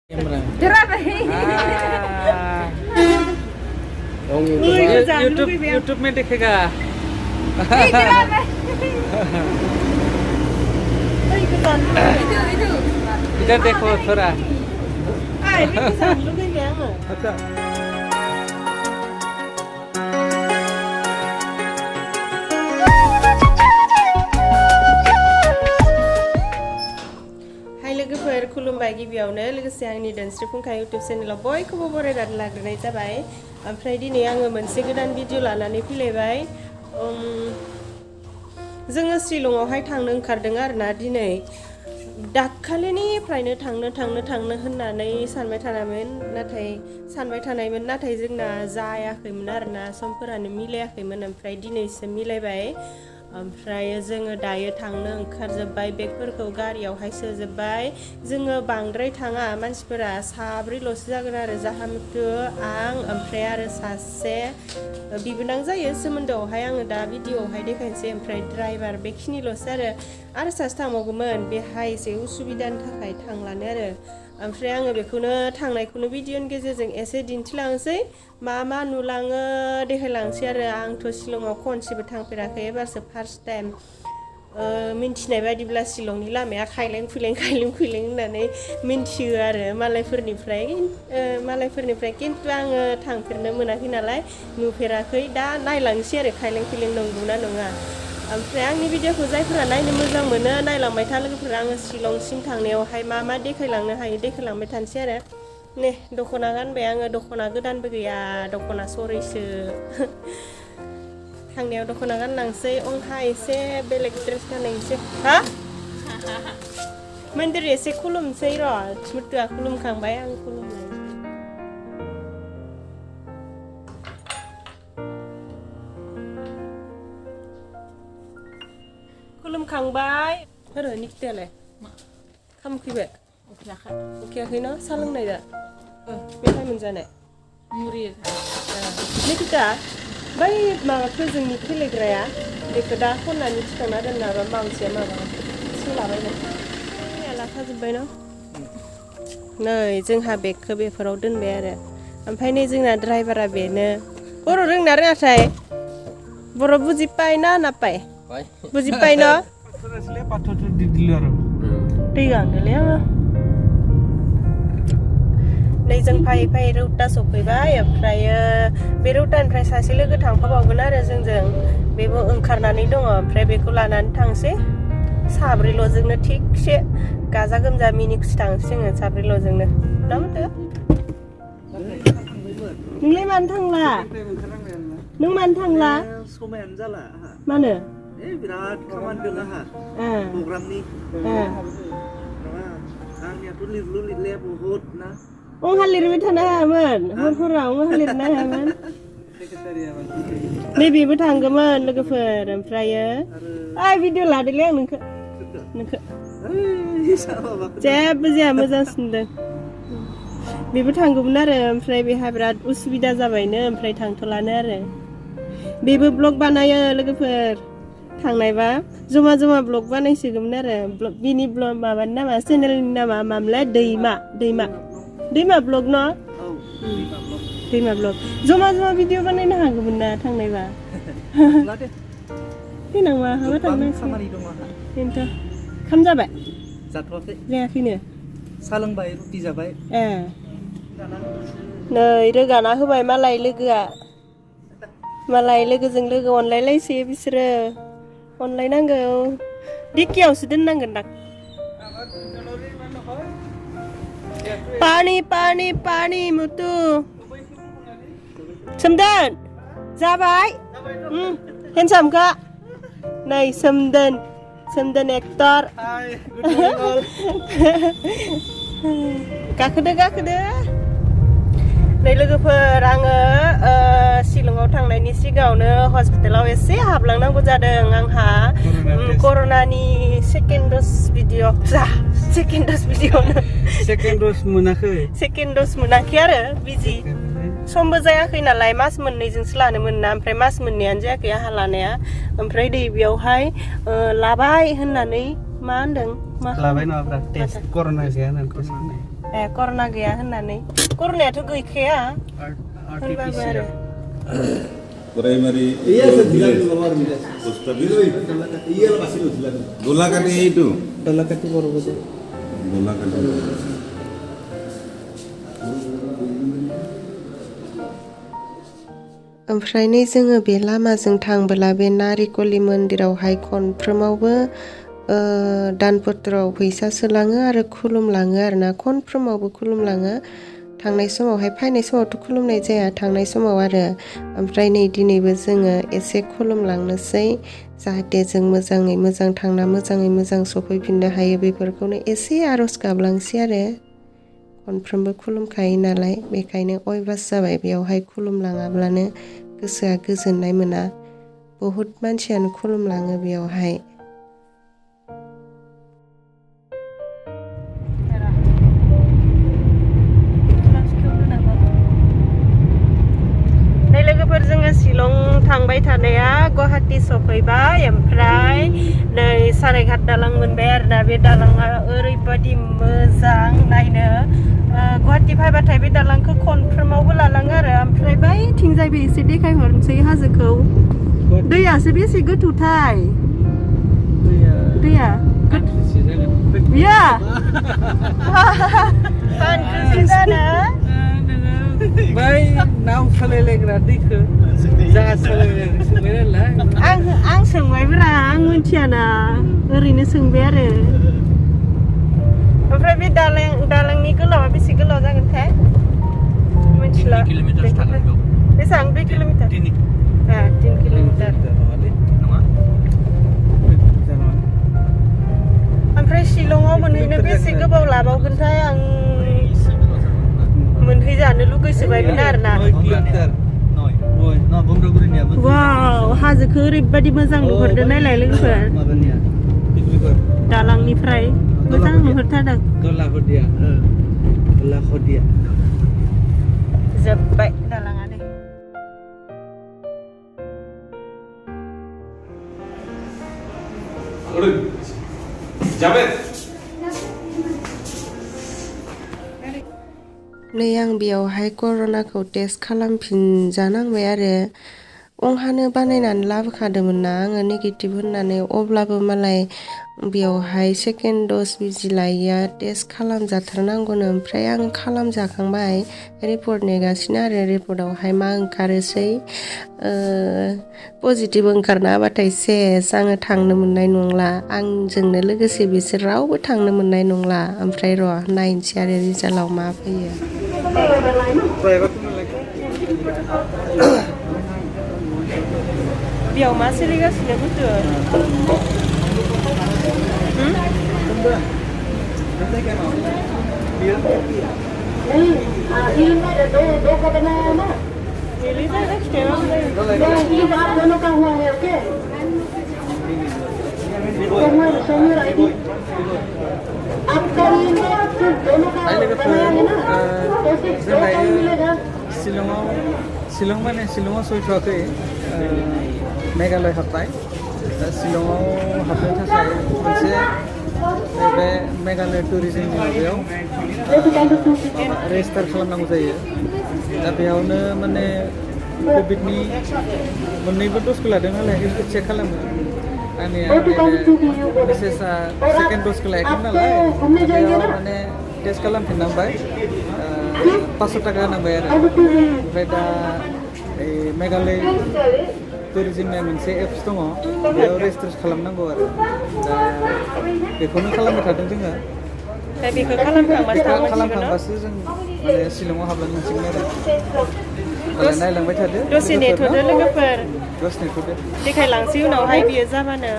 YouTube में देखेगा इधर देखो थोड़ा लोगोफोर खुलुमबाय गिबियावनो लोगोसे आंनि धोनस्रि फुंखा इउट्युब चेनेलाव बयखौबो बरायनानै लाग्रोनाय जाबाय ओमफ्राय दिनै आङो मोनसे गोदान भिडिअ लानानै फैलायबाय जोङो शिलंआवहाय थांनो ओंखारदों आरोना दिनै दाखालिनिफ्रायनो थांनो होननानै सानबाय थानायमोन नाथाय जोंना जायाखैमोन आरोना समफोरानो मिलायाखैमोन ओमफ्राय दिनैसो मिलायबाय ओमफ्राय जोङो दायो थांनो ओंखारजोब्बाय बेगफोरखौ गारियावहाय सोजोब्बाय जोङो बांद्राय थाङा मानसिफोरा साब्रैल'सो जागोन आरो जाहामुथु आं ओमफ्राय आरो सासे बिबोनां जायो सोमोन्दोआवहाय आङो दा भिडिअआवहाय देखायनोसै ओमफ्राय ड्राइभार बेखिनिल'सो आरो सासे थांबावगौमोन बेहाय एसे उसुबिदानि थाखाय थांलानो आरो ओमफ्राय आङो बेखौनो थांनायखौनो भिडिअनि गेजेरजों एसे दिन्थिलांसै मा नुलाङो देखायलांसै आरो आंथ' शिलंआव खनसेबो थांफेराखै एबारसो फार्स्ट टाइम मिन्थिनाय बायदिब्ला शिलंनि लामाया खायलें खुइलें होननानै मिन्थियो आरो मालायफोरनिफ्राय खिन्थु आङो थांफेरनो मोनाखै नालाय नुफेराखै दा नायलांसै आरो खायलें खुइलें नंगौना नङा ओमफ्राय आंनि भिडिअखौ जायफोरा नायनो मोजां मोनो नायलांबाय था लोगोफोरा आङो शिलंसिम थांनायावहाय मा देखायलांनो हायो देखायलांबाय थानोसै आरो ने दख'ना गानबाय आङो दख'ना गोदानबो गैया दख'ना सरायसो थांनायाव दख'ना गानलांसै अंहा एसे बेलेग ड्रेस गानलांसै हा मन्दिर एसे खुलुमसै र' मुथुआ खुलुमखांबाय आं खुलुमनाय खुलुमखांबाय र' निकितायालाय खामखैबाय उखैयाखै न' सा लोंनाय दा मेथाइ मोनजानाय मुरि निकिता बै माबाफोरजोंनि खेलेग्राया बेखौ दा खननानै थिखांना दोननाबा मानसिया माबा सोलाबायनो लाखाजोब्बाय न' नै जोंहा बेगखौ बेफोराव दोनबाय आरो ओमफ्राय नै जोंना ड्राइभारा बेनो बर' रोंना रोङाथाय बर' बुजिपाय ना नापाय बुजिपाय न' दै गांदोलै आङो नै जों फै रौता सफैबाय ओमफ्रायो बे रौतानिफ्राय सासे लोगो थांफाबावगोन आरो जोंजों बेबो ओंखारनानै दङ ओमफ्राय बेखौ लानानै थांसै साब्रैल'जोंनो थिगसे गाजा गोमजा मिनि खुसि थांसै जोङो साब्रैल'जोंनो ना मोनदो नोंलाय मानो थांला नों मानो थांला समायानो जाला मानो बिराद खामानि दङ आंहा प्रग्रामनि आंनियाथ' लिरलाया बहुद ना अंहा लिरबाय थानो हायामोन हरफोराव अंहा लिरनो हायामोन नैबेबो थांगौमोन लोगोफोर ओमफ्रायो भिडिअ लादोलै आं नोंखौ जेबो जाया मोजां सिनदों बेबो थांगौमोन आरो ओमफ्राय बेहा बिराद उसुबिदा जाबायनो ओमफ्राय थांथ'लानो आरो बेबो ब्लग बानायो लोगोफोर थांनायबा जमा ब्लग बानायसिगौमोन आरो बिनि ब्लग माबानि नामा चेनेलनि नामा मामोनलाय दैमा ब्लग न' दैमा ब्लग जमा भिडिअ बानायनो हागौमोन ना थांनायबा देनां माहाबा थांनांसिगोन बेनोथ' खाम जाबाय जाथ'वाखै जायाखैनो सा लोंबाय रुटि जाबाय नै रोगाना होबाय मालाय लोगोजों लोगो अनलायलायसै बिसोरो अनलायनांगौ दिकियावसो दोननांगोन दां पानी मुतु सोमदोन जाबाय हेन्डसामखा नै सोमदोन एक्टर गाखोदो नै लोगोफोर आङो शिलंआव थांनायनि सिगाङावनो हस्पिटालाव एसे हाबलांनांगौ जादों आंहा कर'नानि सेकेन्ड द'ज मोनाखै आरो बिजि समबो जायाखै नालाय मास मोननैजोंसो लानो मोना ओमफ्राय मास मोननैयानो जायाखै आंहा लानाया ओमफ्राय बेयावहाय लाबाय होननानै मा होनदों लाबाय नङाब्रा टेस्ट कर'ना जाया होननानै कर'ना गैया होननानै कर'नायाथ' गैखाया होनबाबो आरो प्राइमारी दोलाकाटी itu दोलाकाटी बर'बो दोलाकाटी ओमफ्राय नै जोङो बे लामाजों थांबोला बे नारिकलि मन्दिरावहाय खनफ्रोमावबो दानपत्राव फैसा सोलाङो आरो खुलुमलाङो आरोना खनफ्रोमावबो खुलुमलाङो थांनाय समावहाय फैनाय समावथ' खुलुमनाय जाया थांनाय समाव आरो ओमफ्राय नै दिनैबो जोङो एसे खुलुमलांनोसै जाहाथे जों मोजाङै मोजां थांना मोजाङै मोजां सफैफिननो हायो बेफोरखौनो एसे आर'ज गाबलांसै आरो खनफ्रोमबो खुलुमखायो नालाय बेखायनो अयभास जाबाय बेयावहाय खुलुमलाङाब्लानो गोसोआ गोजोननाय मोना बहुद मानसियानो खुलुमलाङो बेयावहाय लोगोफोर जोङो शिलं थांबाय थानाया गुवाहाटी सफैबाय ओमफ्राय नै सारायघाट दालां मोनबाय आरोना बे दालाङा ओरैबायदि मोजां नायनो गुवाहाटी फैबाथाय बे दालांखौ खनफ्रोमावबो लालाङो आरो ओमफ्राय बैथिंजायबो एसे देखायहरनोसै हाजोखौ दैयासो बेसे गोथौथाय दैया बिया फानख्रिसि जानो बै नाव सालायलायग्रा दैखौ जाहाज सालायलायग्रा सोंबाय नालाय आं सोंबायब्रा आं मिथियाना ओरैनो सोंबाय आरो ओमफ्राय बे दालांनि गोलावा बेसे गोलाव जागोनथाय मिथिला बेसेबां 2 किल'मिटार 3 किल'मिटार नङा ओमफ्राय शिलंआव मोनहैनो बेसे गोबाव लाबावगोनथाय आं मोनहैजानो लुगैसोबायमोन आरोना वाव हाजोखौ ओरैबायदि मोजां नुहुरदों नायलाय लोगोफोर दालांनिफ्राय मोजां नुहुरथारदों जोब्बाय दालाङानो नै आं बेयावहाय कर'नाखौ टेस्ट खालामफिनजानांबाय आरो अंहानो बानायनानै लाबोखादोंमोन ना आङो नेगेटिभ होननानै अब्लाबो मालाय बेयावहाय सेकेन्ड द'ज बिजि लायैया टेस्ट खालामजाथारनांगौनो ओमफ्राय आं खालामजाखांबाय रिपर्ट नेगासिनो आरो रिपर्टआवहाय मा ओंखारोसै पजिटिभ ओंखारना होबाथाय सेस आङो थांनो मोननाय नंला आंजोंनो लोगोसे बिसोर रावबो थांनो मोननाय नंला ओमफ्राय र' नायनोसै आरो रिजाल्टआव मा फैयो बेयाव मा सोलिगासिनो गुथु शिलंआव सहैथ'वाखै मेघालय हाबबाय दा शिलंआव हाबनो थाखाय मोनसे बे मेघालय टुरिजमनि माबायाव रेजिस्टार खालामनांगौ जायो दा बेयावनो माने कभिडनि मोननैबो द'जखौ लादों नालाय बेखौ चेक खालामो आंनि मिसेसआ सेकेन्ड द'जखौ लायाखैमोन नालाय बेयाव माने टेस्ट खालामफिननांबाय 500 थाखा होनांबाय आरो ओमफ्राय दा मेघालय टुरिजमनि मोनसे एप्स दङ बेयाव रेजिस्टार खालामनांगौ आरो दा बेखौनो खालामबाय थादों जोङो बेखौ खालामखांबासो जों माने शिलंआव हाबलांनो मोनसिगोन आरो नायलांबाय थादो दसे नेथ'दो लोगोफोर दसे नेथ'दो देखायलांसै उनावहाय बियो जाबानो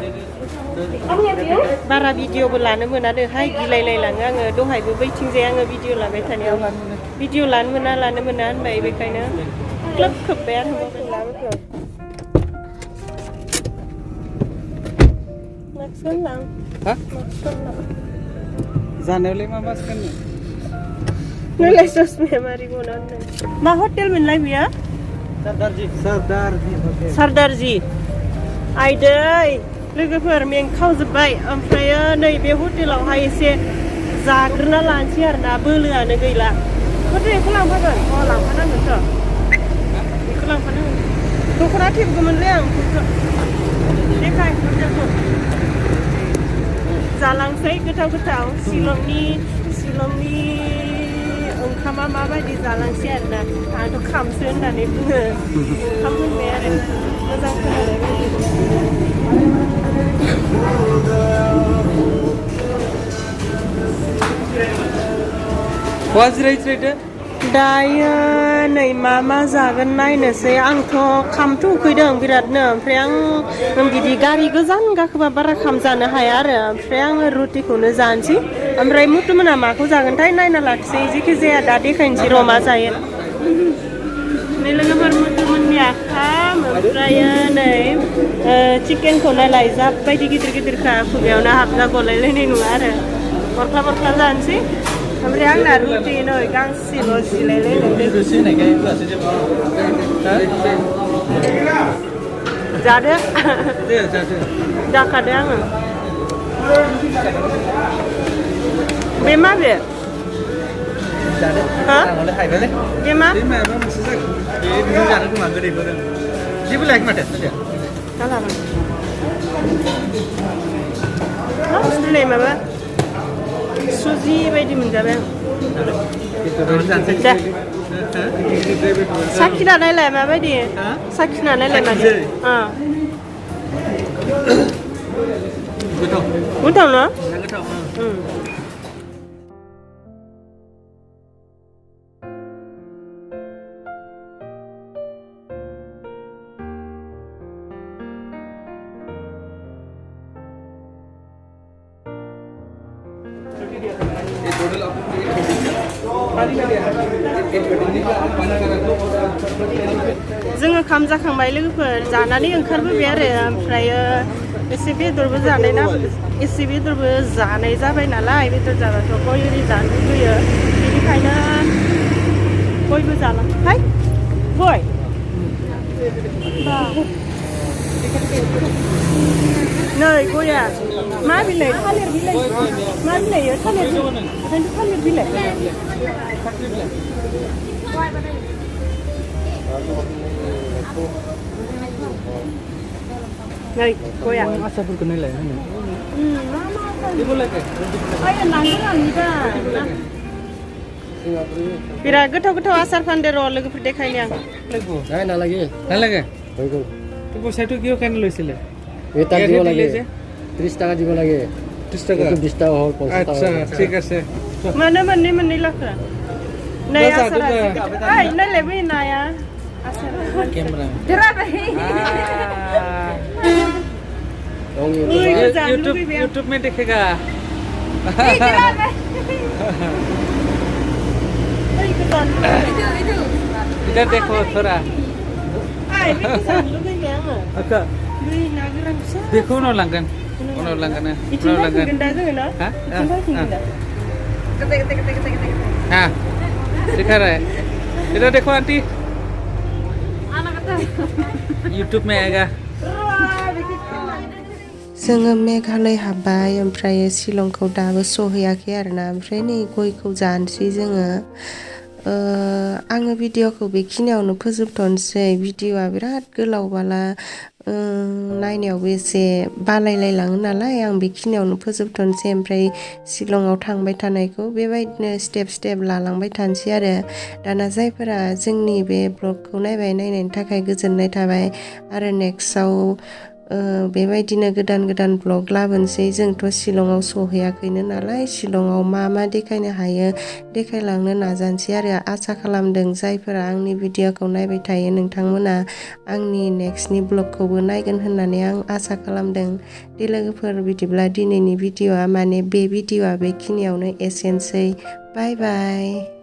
बारा भिडिअबो लानो मोनानोहाय गिलायलायलाङो आङो दहायबो बैथिंजाय आङो भिडिअ लाबाय थानायाव भिडिअ लानो मोना होनबाय बेखायनो क्लोब खोब्बाय आरो मबाइलखौ जानायावलाय मा गाननो नोंलाय ससमाया मारै बनानै मा हटेल मोनलाय बियो सरदारजी आइदै लोगोफोर मेंखावजोब्बाय ओमफ्राय नै बे हटेलावहाय एसे जाग्रोना लानोसै आरोना बोलोआनो गैला माथो बेखौ लांफागोन लांफानांगोनथ' बेखौ लांफानांगोन दख'ना थेबगौमोनलै आं देखाय हटेलखौ जालांसै गोथाव शिलंनि ओंखामा माबायदि जालांसै आरोना आंथ' खामसो होननानै बुङो ओंखाम होनबाय आरो मोजां खोनादों दायो नै मा जागोन नायनोसै आंथ' खामथ' उखैदों बिरादनो ओमफ्राय आं बिदि गारि गोजान गाखोबा बारा खाम जानो हाया आरो ओमफ्राय आङो रुटिखौनो जानोसै ओमफ्राय मुथुमोना माखौ जागोनथाय नायना लाखिसै जेखि जाया दा देखायनोसै र' मा जायो नै लोगोफोर मुथुमोननिया खाम ओमफ्राय नै चिकेनखौ नायलाय जाबायदि गिदिरखा खुगायावनो हाबजा गलायलायनाय नङा आरो गरख्ला जानोसै ओमफ्राय आंना रुटि नै गांसेल' जिलायलायनाय जादो जाखादो आङो बे माबे बे मा जेबो लायाखै माथो दिनै माबा सुजि बायदि मोनजाबाय आं साखिना नायलाय माबायदि साखिना नायलाय मादि गोथाव ना जोङो खाम जाखांबाय लोगोफोर जानानै ओंखारबोबाय आरो ओमफ्रायो एसे बेदरबो जानाय जाबाय नालाय बेदर जाबाथ' गय ओरि जानो लुबैयो बेनिखायनो गयबो जालांबाय गय नै गया मा बिलाइ थालिर बिलाइ मा बिलाइ थालिर बिलाइ नै गया आसाफोरखौ नायलाय बिराद गोथाव आसार फानदो र' लोगोफोर देखायनो आं नालागे পইচাটো কিয় কেন লৈছিলে এটা দিব লাগে 30 টাকা দিব লাগে 30 টাকা 20 টাকা হল 50 টাকা আচ্ছা ঠিক আছে মানে মানে লাখা নাই আসার এই না লেবি নায়া আসার ক্যামেরা তেরা ভাই YouTube में देखेगा इधर देखो थोड़ा देखो उनाव लांगोन हाँ दिखा रहा है इधर देखो आंटी YouTube में आएगा जोङो मेघालय हाबबाय ओमफ्राय शिलंखौ दाबो सहैयाखै आरोना ओमफ्राय नै गयखौ जानोसै जोङो आङो भिडिअखौ बेखिनियावनो फोजोबथ'नोसै भिडिअआ बिराद गोलावबाला नायनायावबो एसे बालायलायलाङो नालाय आं बेखिनियावनो फोजोबथ'नोसै ओमफ्राय शिलंआव थांबाय थानायखौ बेबायदिनो स्टेप लालांबाय थानोसै आरो दाना जायफोरा जोंनि बे ब्लगखौ नायनायनि थाखाय गोजोननाय थाबाय आरो नेक्स्टआव बेबायदिनो गोदान ब्लग लाबोनोसै जोंथ' शिलंआव सहैयाखैनो नालाय शिलंआव मा देखायनो हायो देखायलांनो नाजानोसै आरो आसा खालामदों जायफोरा आंनि भिडिअखौ नायबाय थायो नोंथांमोना आंनि नेक्स्टनि ब्लगखौबो नायगोन होननानै आं आसा खालामदों दे लोगोफोर बिदिब्ला दिनैनि भिडिअआ बे भिडिअआ बेखिनियावनो एसेनोसै बाय बाय